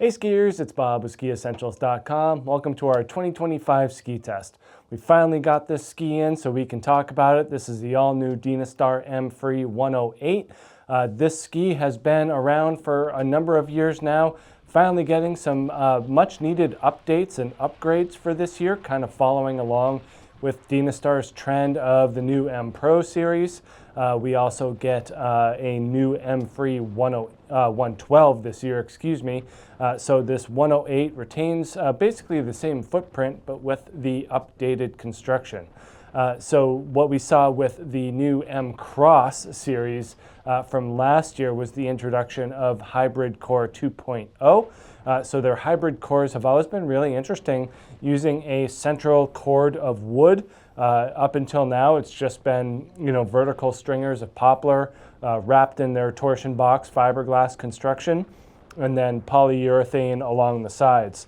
Hey skiers, it's Bob with SkiEssentials.com. Welcome to our 2025 ski test. We finally got this ski in so we can talk about it. This is the all-new Dynastar M-Free 108. This ski has been around for a number of years now. Finally getting some much needed updates and upgrades for this year, kind of following along with Dynastar's trend of the new M Pro series. We also get a new M-Free 112 this year, excuse me. So this 108 retains basically the same footprint, but with the updated construction. So what we saw with the new M Cross series from last year was the introduction of Hybrid Core 2.0. So their hybrid cores have always been really interesting, using a central cord of wood. Up until now, it's just been, vertical stringers of poplar wrapped in their torsion box fiberglass construction, and then polyurethane along the sides.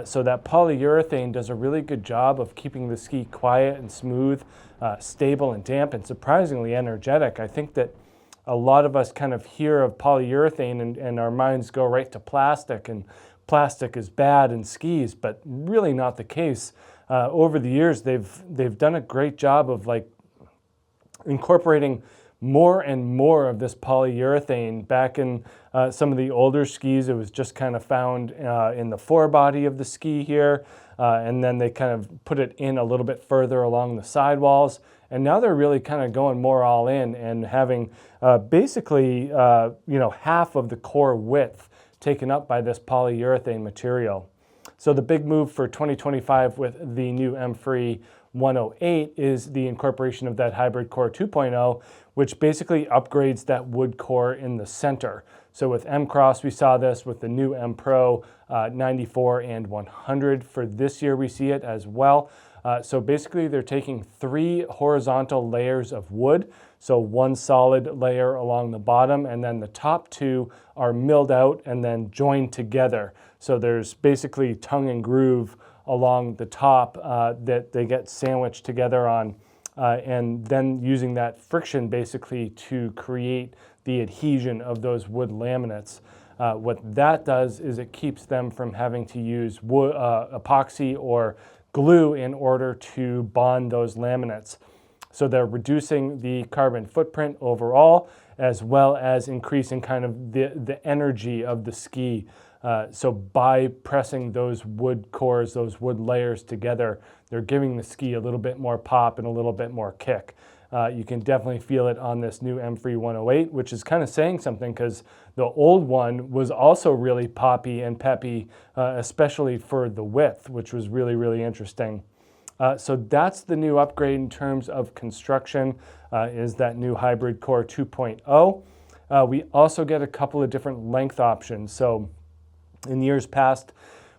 So that polyurethane does a really good job of keeping the ski quiet and smooth, stable and damp, and surprisingly energetic. I think that a lot of us kind of hear of polyurethane and our minds go right to plastic, and plastic is bad in skis, but really not the case. Over the years, they've done a great job of incorporating more and more of this polyurethane. Back in some of the older skis, it was just kind of found in the forebody of the ski here, and then they kind of put it in a little bit further along the sidewalls. And now they're really kind of going more all in and having basically half of the core width taken up by this polyurethane material. So the big move for 2025 with the new M-Free 108 is the incorporation of that Hybrid Core 2.0, which basically upgrades that wood core in the center. So with M Cross, we saw this. With the new M Pro 94 and 100 for this year, we see it as well. So basically, they're taking 3 horizontal layers of wood. So one solid layer along the bottom, and then the top 2 are milled out and then joined together. So there's basically tongue and groove along the top that they get sandwiched together on, and then using that friction basically to create the adhesion of those wood laminates. What that does is it keeps them from having to use wood, epoxy or glue in order to bond those laminates. So they're reducing the carbon footprint overall, as well as increasing kind of the energy of the ski. So by pressing those wood cores, those wood layers together, they're giving the ski a little bit more pop and a little bit more kick. You can definitely feel it on this new M-Free 108, which is kind of saying something, because the old one was also really poppy and peppy, especially for the width, which was really, really interesting. So that's the new upgrade in terms of construction, is that new Hybrid Core 2.0. We also get a couple of different length options. So in years past,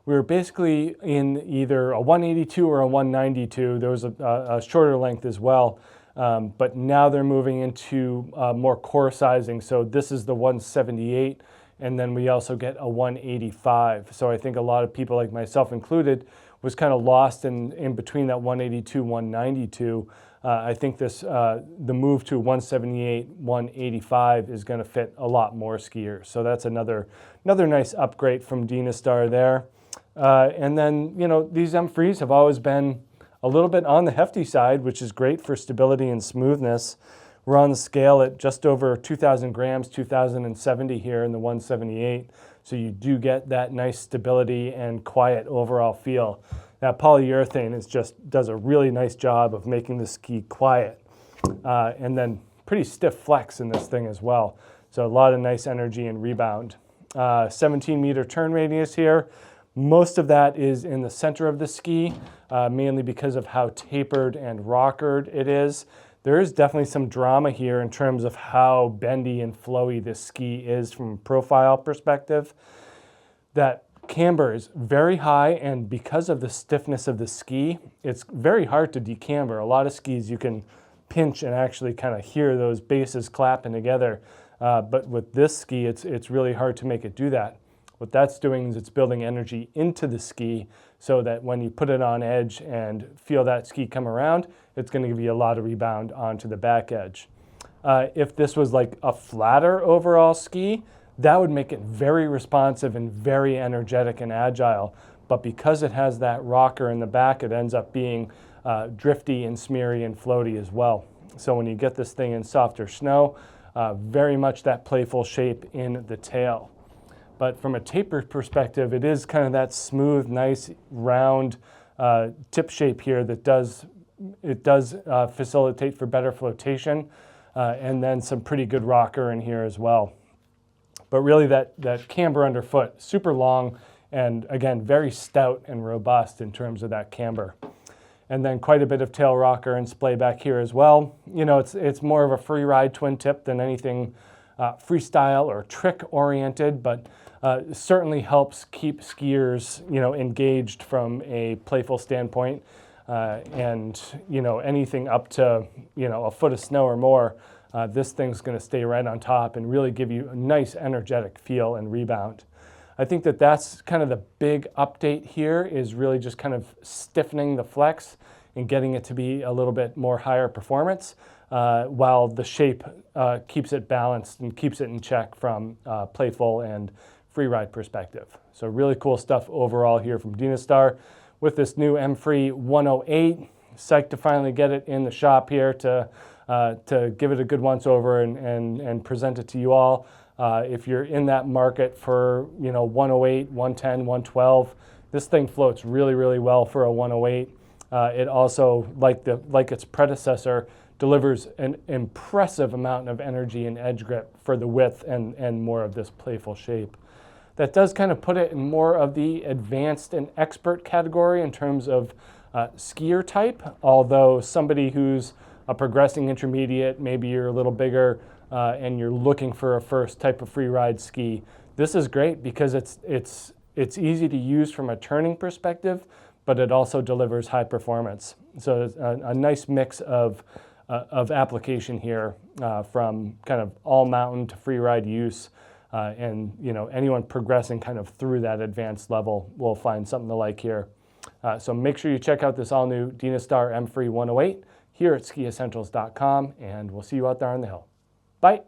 we were basically in either a 182 or a 192. There was a shorter length as well. But now they're moving into more core sizing. So this is the 178, and then we also get a 185. So I think a lot of people, like myself included, was kind of lost in between that 182, 192. I think the move to 178, 185 is going to fit a lot more skiers. So that's another nice upgrade from Dynastar there. And then, these M-Frees have always been a little bit on the hefty side, which is great for stability and smoothness. We're on the scale at just over 2,000 grams, 2,070 here in the 178. So you do get that nice stability and quiet overall feel. That polyurethane does a really nice job of making the ski quiet. And then pretty stiff flex in this thing as well. So a lot of nice energy and rebound. 17-meter turn radius here. Most of that is in the center of the ski, mainly because of how tapered and rockered it is. There is definitely some drama here in terms of how bendy and flowy this ski is from a profile perspective. That camber is very high, and because of the stiffness of the ski, it's very hard to decamber. A lot of skis you can pinch and actually kind of hear those bases clapping together. But with this ski, it's really hard to make it do that. What that's doing is it's building energy into the ski so that when you put it on edge and feel that ski come around, it's going to give you a lot of rebound onto the back edge. If this was like a flatter overall ski, that would make it very responsive and very energetic and agile. But because it has that rocker in the back, it ends up being drifty and smeary and floaty as well. So when you get this thing in softer snow, very much that playful shape in the tail. But from a taper perspective, it is kind of that smooth, nice, round tip shape here that does facilitate for better flotation, and then some pretty good rocker in here as well. But really that camber underfoot, super long, and again, very stout and robust in terms of that camber. And then quite a bit of tail rocker and splay back here as well. You know, it's more of a free ride twin tip than anything freestyle or trick oriented, but certainly helps keep skiers, you know, engaged from a playful standpoint. And, you know, anything up to, you know, a foot of snow or more, this thing's going to stay right on top and really give you a nice energetic feel and rebound. I think that's kind of the big update here, is really just kind of stiffening the flex and getting it to be a little bit more higher performance, while the shape keeps it balanced and keeps it in check from playful and free ride perspective. So really cool stuff overall here from Dynastar with this new M-Free 108. Psyched to finally get it in the shop here to give it a good once over and present it to you all. If you're in that market for, you know, 108, 110, 112, this thing floats really, really well for a 108. It also, like its predecessor, delivers an impressive amount of energy and edge grip for the width and more of this playful shape. That does kind of put it in more of the advanced and expert category in terms of skier type, although somebody who's a progressing intermediate, maybe you're a little bigger, and you're looking for a first type of free ride ski, this is great because it's easy to use from a turning perspective, but it also delivers high performance. So it's a nice mix of application here, from kind of all mountain to free ride use, and you know, anyone progressing kind of through that advanced level will find something to like here. So make sure you check out this all new Dynastar M-Free 108 here at SkiEssentials.com, and we'll see you out there on the hill. Bye.